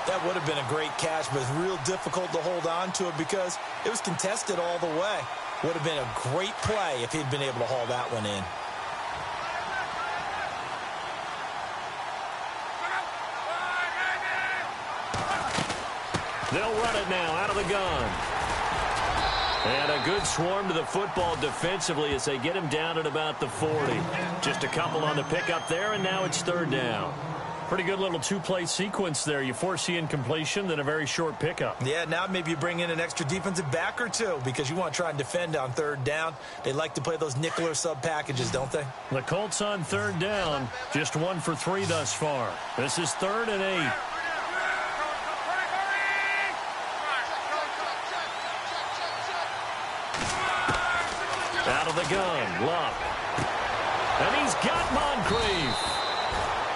That would have been a great catch, but it's real difficult to hold on to it because it was contested all the way. Would have been a great play if he'd been able to haul that one in. They'll run it now out of the gun. And a good swarm to the football defensively as they get him down at about the 40. Just a couple on the pickup there, and now it's 3rd down. Pretty good little 2-play sequence there. You force the incompletion, then a very short pickup. Yeah, now maybe you bring in an extra defensive back or 2 because you want to try and defend on 3rd down. They like to play those nickel or sub packages, don't they? The Colts on 3rd down, just 1 for 3 thus far. This is 3rd and 8. Out of the gun, Luck. And he's got Moncrief.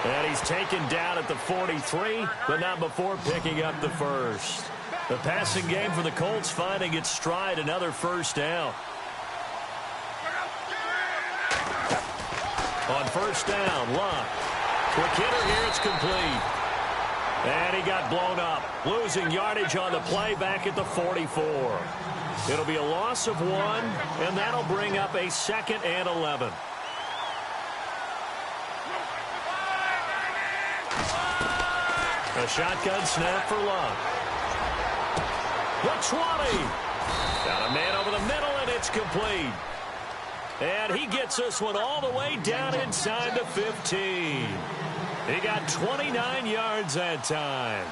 And he's taken down at the 43, but not before picking up the first. The passing game for the Colts finding its stride, another 1st down. On 1st down, Luck. Quick hitter here, it's complete. And he got blown up, losing yardage on the play back at the 44. It'll be a loss of 1, and that'll bring up a 2nd and 11. A shotgun snap for Luck. The 20. Got a man over the middle, and it's complete. And he gets this one all the way down inside the 15. He got 29 yards that time.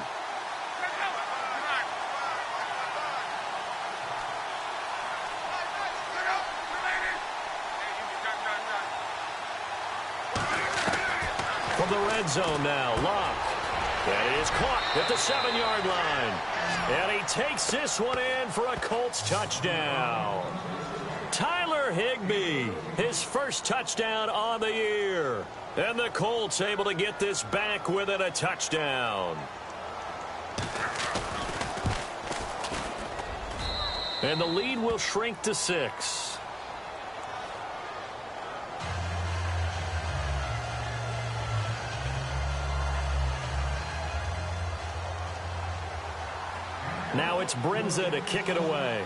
From the red zone now, Luck. And he is caught at the 7-yard line. And he takes this one in for a Colts touchdown. Tyler Higbee, his first touchdown on the year. And the Colts able to get this back within a touchdown. And the lead will shrink to 6. Now it's Brinza to kick it away.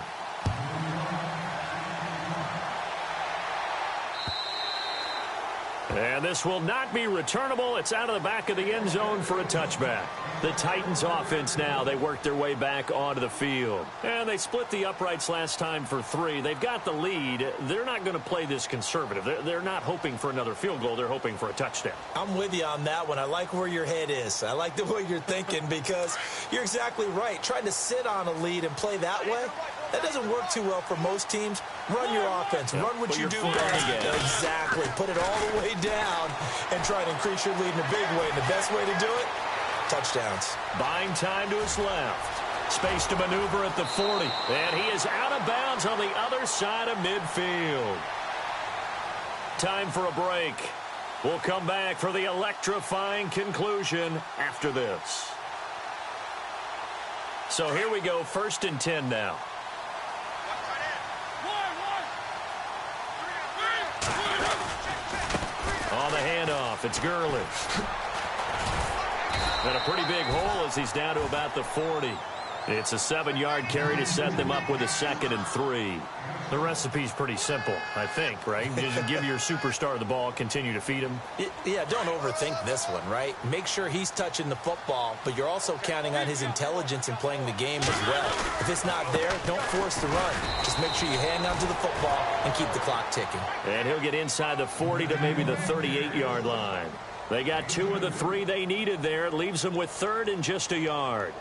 And this will not be returnable. It's out of the back of the end zone for a touchback. The Titans offense now, they work their way back onto the field. And they split the uprights last time for 3. They've got the lead. They're not going to play this conservative. They're not hoping for another field goal. They're hoping for a touchdown. I'm with you on that one. I like where your head is. I like the way you're thinking because you're exactly right. Trying to sit on a lead and play that way, that doesn't work too well for most teams. Run your offense. Run what you do best. Exactly. Put it all the way down and try to increase your lead in a big way. And the best way to do it, touchdowns. Buying time to his left. Space to maneuver at the 40. And he is out of bounds on the other side of midfield. Time for a break. We'll come back for the electrifying conclusion after this. So here we go, 1st and 10 now. On the handoff, it's Gurley. And a pretty big hole as he's down to about the 40. It's a 7-yard carry to set them up with a 2nd and 3. The recipe's pretty simple, I think, right? Just give your superstar the ball, continue to feed him. Yeah, don't overthink this one, right? Make sure he's touching the football, but you're also counting on his intelligence in playing the game as well. If it's not there, don't force the run. Just make sure you hang on to the football and keep the clock ticking. And he'll get inside the 40 to maybe the 38-yard line. They got 2 of the 3 they needed there. It leaves them with 3rd and just a yard.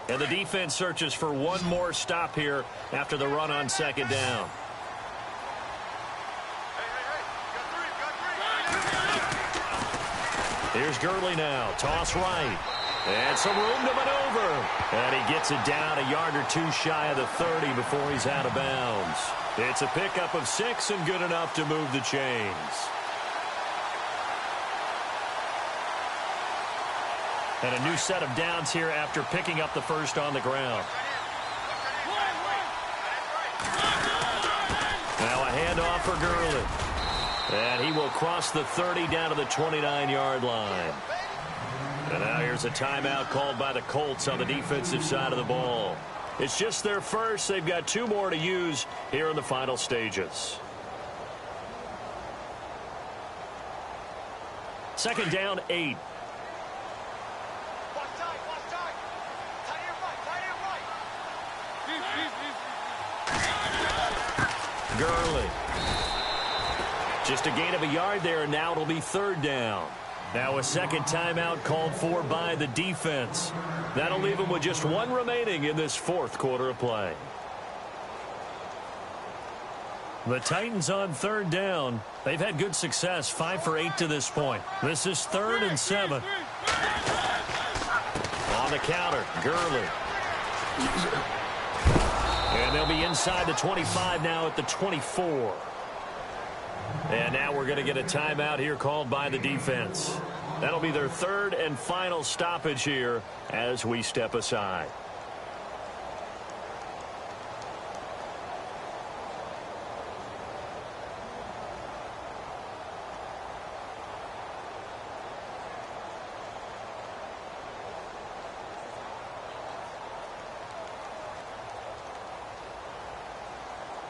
And the defense searches for one more stop here after the run on 2nd down. Here's Gurley now. Toss right. And some room to maneuver. And he gets it down a yard or 2 shy of the 30 before he's out of bounds. It's a pickup of 6 and good enough to move the chains. And a new set of downs here after picking up the 1st on the ground. Now a handoff for Gurley. And he will cross the 30 down to the 29-yard line. And now here's a timeout called by the Colts on the defensive side of the ball. It's just their first. They've got 2 more to use here in the final stages. 2nd down, 8. Gurley. Just a gain of a yard there, and now it'll be 3rd down. Now a 2nd timeout called for by the defense. That'll leave them with just 1 remaining in this 4th quarter of play. The Titans on 3rd down. They've had good success, 5 for 8 to this point. This is 3rd and 7. On the counter, Gurley. And they'll be inside the 25 now at the 24. And now we're going to get a timeout here called by the defense. That'll be their 3rd and final stoppage here as we step aside.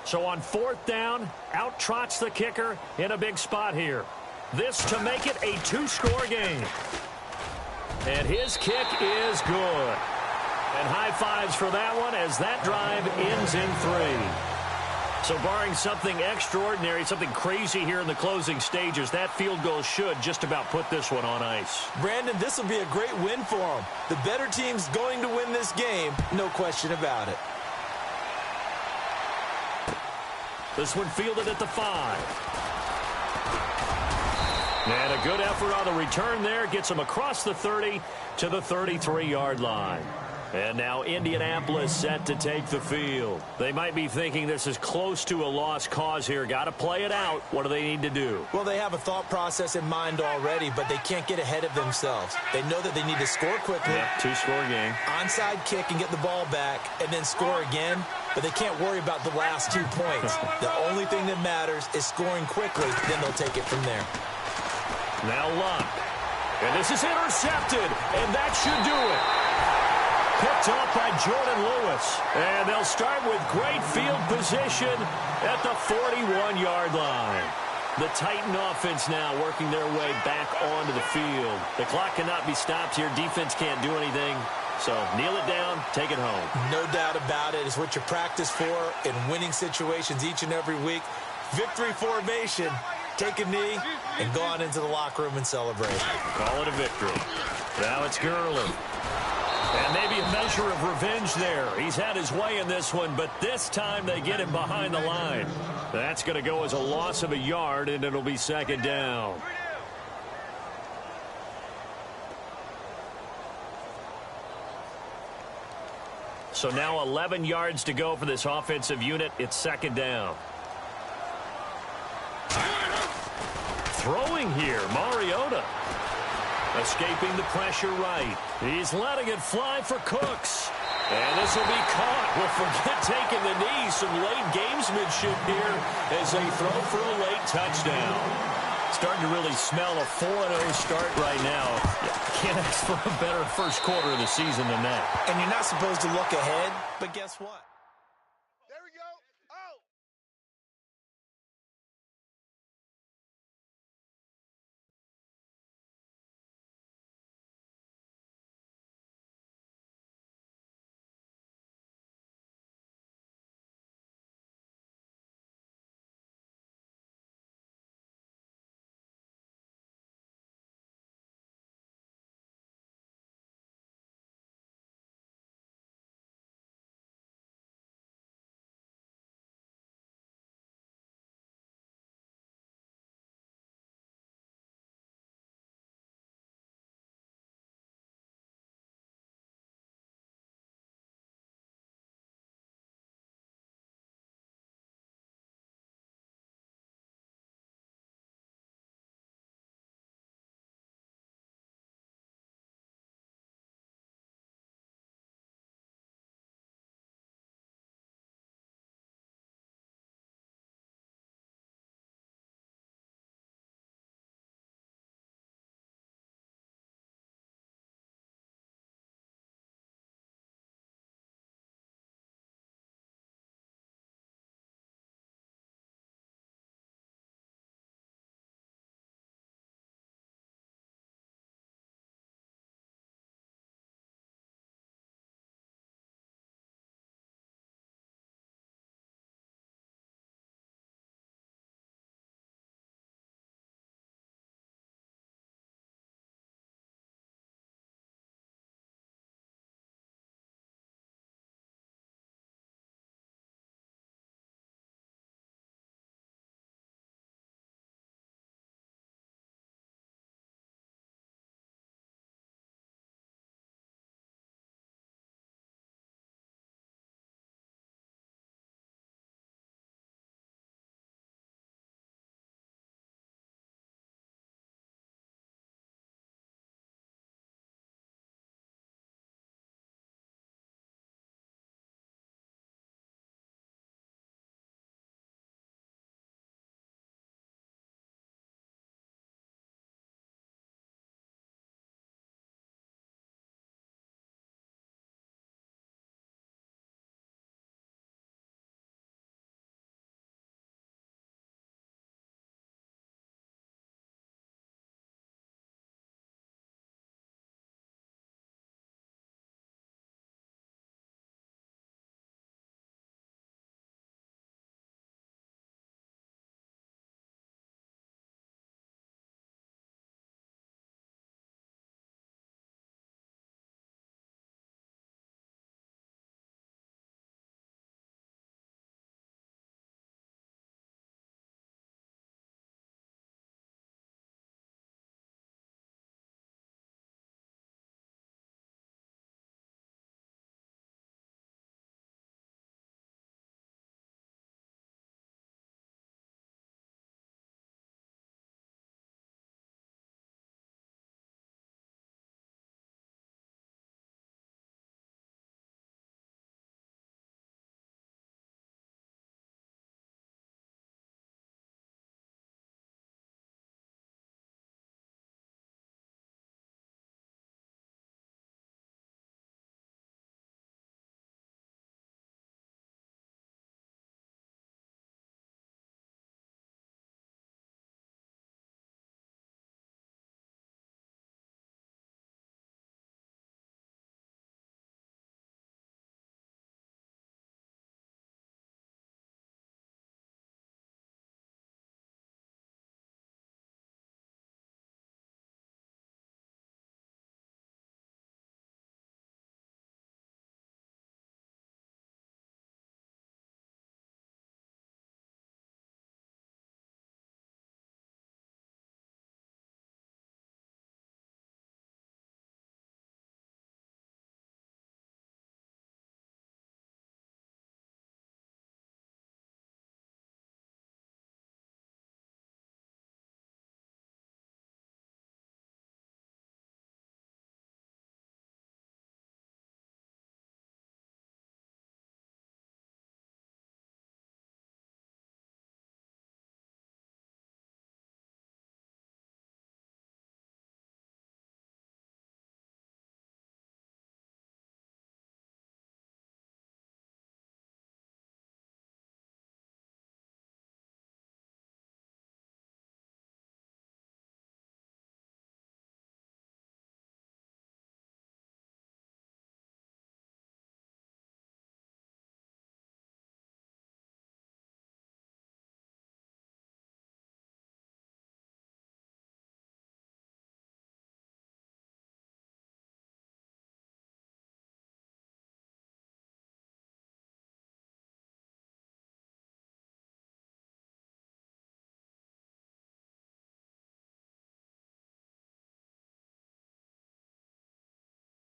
So on 4th down, out trots the kicker in a big spot here. This to make it a 2-score game. And his kick is good. And high fives for that one as that drive ends in 3. So barring something extraordinary, something crazy here in the closing stages, that field goal should just about put this one on ice. Brandon, this will be a great win for them. The better team's going to win this game, no question about it. This one fielded at the 5. And a good effort on the return there. Gets him across the 30 to the 33-yard line. And now Indianapolis set to take the field. They might be thinking this is close to a lost cause here. Got to play it out. What do they need to do? Well, they have a thought process in mind already, but they can't get ahead of themselves. They know that they need to score quickly. Yeah, 2-score game. Onside kick and get the ball back and then score again. But they can't worry about the last 2 points. The only thing that matters is scoring quickly. Then they'll take it from there. Now Luck. And this is intercepted. And that should do it. picked off by Jordan Lewis. And they'll start with great field position at the 41-yard line. The Titan offense now working their way back onto the field. The clock cannot be stopped here. Defense can't do anything. So kneel it down, take it home. No doubt about it. It's what you practice for in winning situations each and every week. Victory formation. Take a knee and go on into the locker room and celebrate. Call it a victory. Now it's Gurley. And maybe a measure of revenge there. He's had his way in this one, but this time they get him behind the line. That's going to go as a loss of a yard, and it'll be second down. So now 11 yards to go for this offensive unit. It's second down. Throwing here, Mariota. Escaping the pressure right. He's letting it fly for Cooks. And this will be caught. Well, forget taking the knee. Some late gamesmanship here as they throw for a late touchdown. Starting to really smell a 4-0 start right now. Can't ask for a better first quarter of the season than that. And you're not supposed to look ahead, but guess what?